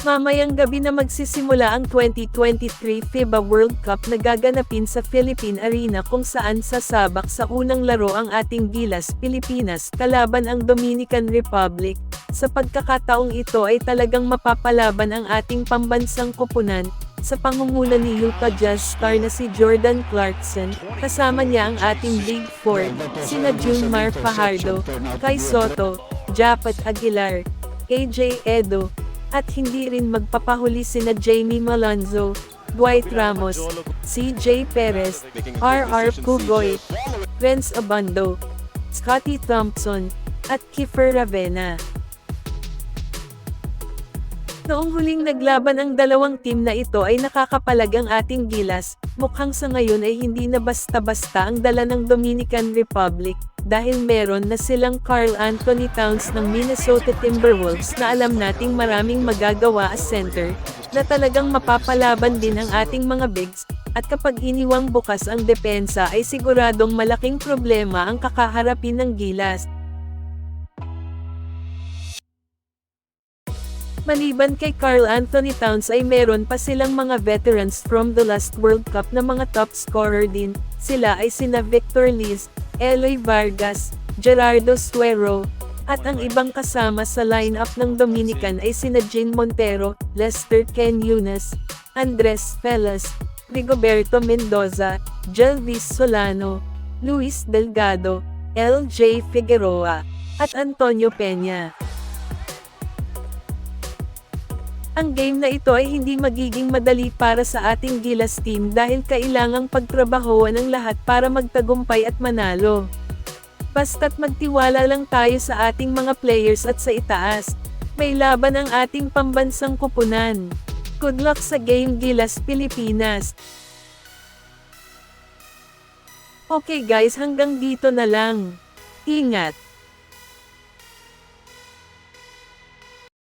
Mamayang gabi na magsisimula ang 2023 FIBA World Cup na gaganapin sa Philippine Arena kung saan sasabak sa unang laro ang ating Gilas Pilipinas kalaban ang Dominican Republic. Sa pagkakataong ito ay talagang mapapalaban ang ating pambansang koponan, sa pangunguna ni Utah Jazz star na si Jordan Clarkson, kasama niya ang ating Big Four, sina Junmar Fajardo, Kai Soto, Japet Aguilar, AJ Edo, at hindi rin magpapahuli sina Jamie Malonzo, Dwight Ramos, CJ Perez, RR Pugoy, Renz Abando, Scottie Thompson, at Kiefer Ravena. Noong huling naglaban ang dalawang team na ito ay nakakapalag ang ating Gilas, mukhang sa ngayon ay hindi na basta-basta ang dala ng Dominican Republic, dahil meron na silang Karl Anthony Towns ng Minnesota Timberwolves na alam nating maraming magagawa as center, na talagang mapapalaban din ang ating mga bigs, at kapag iniwang bukas ang depensa ay siguradong malaking problema ang kakaharapin ng Gilas. Maliban kay Karl Anthony Towns ay meron pa silang mga veterans from the last World Cup na mga top scorer din, sila ay sina Victor Liz, Eloy Vargas, Gerardo Suero, at ang ibang kasama sa lineup ng Dominican ay sina Jane Montero, Lester Ken Yunes, Andres Velas, Rigoberto Mendoza, Jelvis Solano, Luis Delgado, LJ Figueroa, at Antonio Peña. Ang game na ito ay hindi magiging madali para sa ating Gilas team dahil kailangang pagtrabahoan ang lahat para magtagumpay at manalo. Basta't magtiwala lang tayo sa ating mga players at sa itaas. May laban ang ating pambansang koponan. Good luck sa game Gilas Pilipinas! Okay guys, hanggang dito na lang. Ingat!